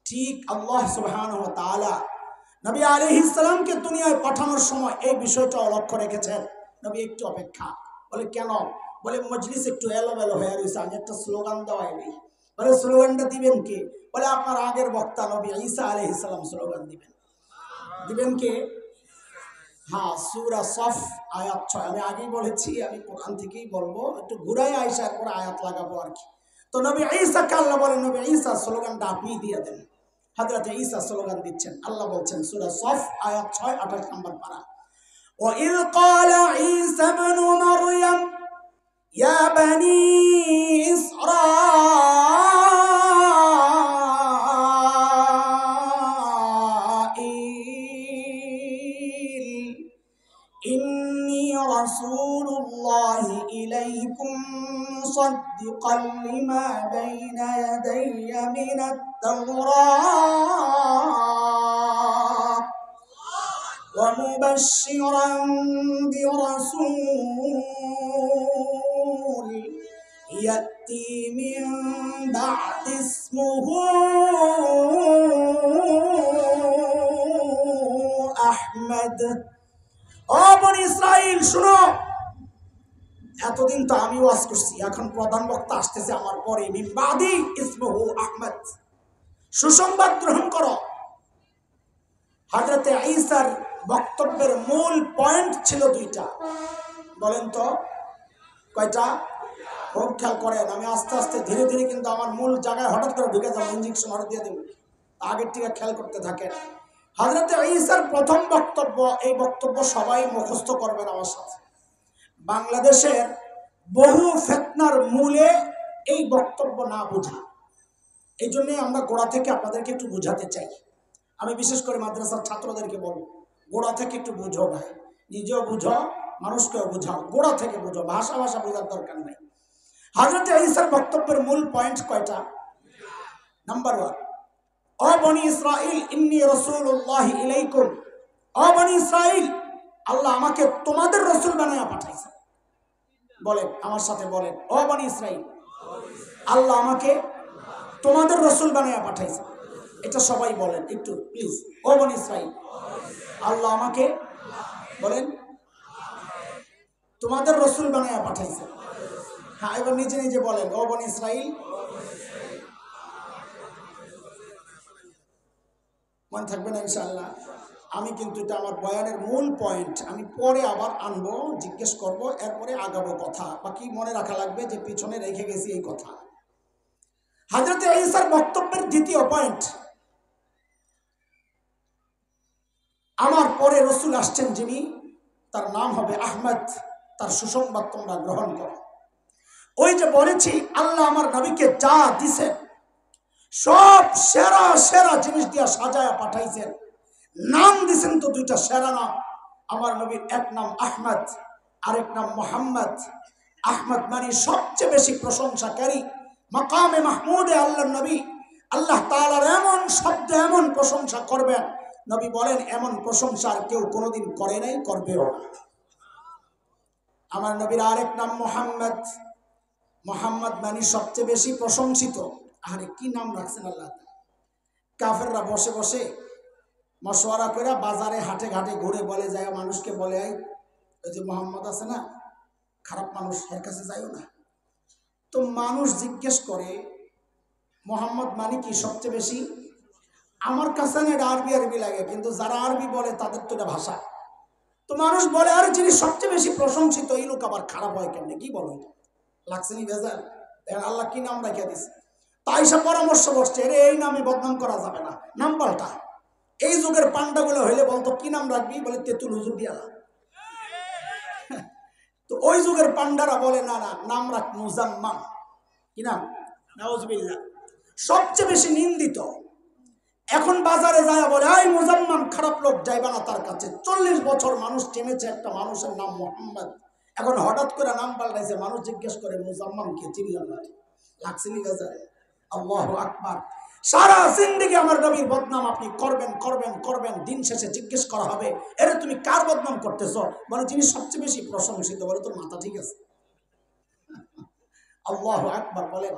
ঠিক আল্লাহ সুবহানাহু ওয়া তাআলা নবী আলাইহিস সালামকে দুনিয়ায় পাঠানোর সময় এই বিষয়টা লক্ষ্য রেখেছেন। নবী একটু অপেক্ষা। বলে কেন? বলে মজলিস একটু এলোমেলো হয়ে রয়েছে, আমি একটা স্লোগান দেওয়াই নেই। বলে স্লোগানটা দিবেন কে? বলে আপনার আগের বক্তা নবী ঈসা আলাইহিস সালাম স্লোগান দিবেন। দিবেন কে? হ্যাঁ, সূরা সফ আয়াত 6। আমি আগেই বলেছি, আমি কোরআন থেকেই বলবো, একটু ঘুরাই আয়েশার পর আয়াত লাগাবো আর কি। তো নবী ঈসাকে আল্লাহ বলেন, নবী ঈসা স্লোগানটা আপনি দিয়ে দেন। হযরত ঈসা স্লোগান দিচ্ছেন। আল্লাহ বলছেন সূরা সফ আয়াত 6 28 নম্বর পারা, وَإِذْ قَالَ عِيسَى ابْنُ مَرْيَمَ يَا بَنِي إسرائيل إني رسول الله إليكم مصدقا لما بين يدي من التوراة ومبشرا برسول يأتي من بعد اسمه أحمد। ও বনি ইসরাইল শুনো, এতদিন তো আমি ওয়াজ করছি, এখন প্রধান বক্তা আসতেছে আমার পরে, মিন বাদি ইসমুহু আহমদ, সুসংবাদ গ্রহণ করো। হযরতে ঈসার বক্তব্যের মূল পয়েন্ট ছিল দুইটা। বলেন তো কয়টা? খুব খেয়াল করেন, আমি আস্তে আস্তে ধীরে ধীরে কিন্তু আমার মূল জায়গায় হঠাৎ করে ঢুকে যাবো, ইঞ্জেকশন হঠাৎ দিয়ে দেবো, আগের থেকে খেয়াল করতে থাকেন। হযরতে ঈসার প্রথম বক্তব্য, এই বক্তব্য সবাই মুখস্থ করবেন আমার সাথে। বাংলাদেশের বহু ফিতনার মূলে এই বক্তব্য না বোঝা, এই জন্যে আমরা গোড়া থেকে আপনাদেরকে একটু বোঝাতে চাই। আমি বিশেষ করে মাদ্রাসার ছাত্রদেরকে বলবো, গোড়া থেকে একটু বুঝো ভাই, নিজেও বুঝো, মানুষকেও বুঝাও, গোড়া থেকে বুঝো, ভাষা বোঝার দরকার নেই। হযরত ঈসার বক্তব্যের মূল পয়েন্ট কয়টা? নাম্বার 1, ও বনি ইসরাইল ইন্নী রাসূলুল্লাহি ইলাইকুম। ও বনি ইসরাইল, আল্লাহ আমাকে তোমাদের রাসূল বানায়া পাঠাইছে। বলেন আমার সাথে, বলেন, ও বনি ইসরাইল, আল্লাহ আমাকে তোমাদের রাসূল বানায়া পাঠাইছে। এটা সবাই বলেন একটু প্লিজ, ও বনি ইসরাইল, আল্লাহ আমাকে, বলেন, তোমাদের রাসূল বানায়া পাঠাইছে। হ্যাঁ, এবার নিজে নিজে বলেন, ও বনি ইসরাইল। মনে থাকবে না ইনশাআল্লাহ? আমি কিন্তু এটা আমার বয়ানের মূল পয়েন্ট, আমি পরে আবার আনবো, জিজ্ঞেস করব, এরপরে আগাবো কথা, বাকি মনে রাখা লাগবে যে পিছনে রেখে গেছি এই কথা। হযরত ঈসার বক্তব্যের দ্বিতীয় পয়েন্ট, আমার পরে রসুল আসছেন যিনি, তার নাম হবে আহমদ, তার সুসংবাদ তোমরা গ্রহণ করো। ওই যে বলেছি আল্লাহ আমার নবীকে যা দিছেন সব সেরা সেরা জিনিস দিয়া সাজায়া পাঠাইছেন। নাম দিছেন তো দুইটা সেরা নাম, আমার নবীর এক নাম আহমদ, আরেক নাম মুহাম্মদ। আহমদ মানে সবচেয়ে বেশি প্রশংসাকারী, মাকামে মাহমুদে আল্লাহর নবী আল্লাহ তাআলার এমন শব্দ, এমন প্রশংসা করবেন, নবী বলেন এমন প্রশংসা আর কেউ কোনোদিন করে নাই, করবেও না। আমার নবীর আরেক নাম মুহাম্মদ, মুহাম্মদ মানে সবচেয়ে বেশি প্রশংসিত। আরে কি নাম রাখছেন আল্লাহ! কাফেররা বসে বসে মশওয়ারা করে বাজারে হাটে ঘাটে ঘুরে বলে যায়, মানুষকে বলে, ওই যে মুহাম্মদ আছে না, খারাপ মানুষ, এর কাছে যাইও না। তো মানুষ জিজ্ঞেস করে মুহাম্মদ মানে কি সবচেয়ে বেশি? আমার কাছে না এটা আরবি আরবি লাগে, কিন্তু যারা আরবি বলে তাদের তো এটা ভাষা। তো মানুষ বলে, আরে যিনি সবচেয়ে বেশি প্রশংসিত এই লোক আবার খারাপ হয় কেমনে? কি বলো, লাগছে নি ভেজাল? আল্লাহ কি নাম রাখিয়া দিছে? তাই সব পরামর্শ বসছে, এই নামে বদনাম করা যাবে না, নাম পাল্টা। এই যুগের পান্ডাগুলো হইলে বলতো কি নাম রাখবি? বলে তেতুল হুজুর দিয়া। তো ওই যুগের পান্ডারা বলে না না, নাম রাখ মুজাম্মাম। কি নাম? নাউজুবিল্লাহ। সবচেয়ে বেশি নিন্দিত। এখন বাজারে যায় বলে, এই মুজাম্মাম, খারাপ লোক, যাইবা না তার কাছে। 40 বছর মানুষ চেনেছে একটা মানুষের নাম মুহাম্মদ, এখন হঠাৎ করে নাম পাল্টাইছে, মানুষ জিজ্ঞেস করে মুজাম্মাম কে, চিনলাম না, লাগছে নি বাজারে? আল্লাহু আকবার। সারা জিন্দেগি আমার নবীর বদনাম আপনি করবেন করবেন করবেন, দিন শেষে জিজ্ঞেস করা হবে, এরে তুমি কার বদনাম করতেছো? বলে যিনি সবচেয়ে বেশি প্রশংসিত। বলে তোর মাথা ঠিক আছে? আল্লাহু আকবার বলেন।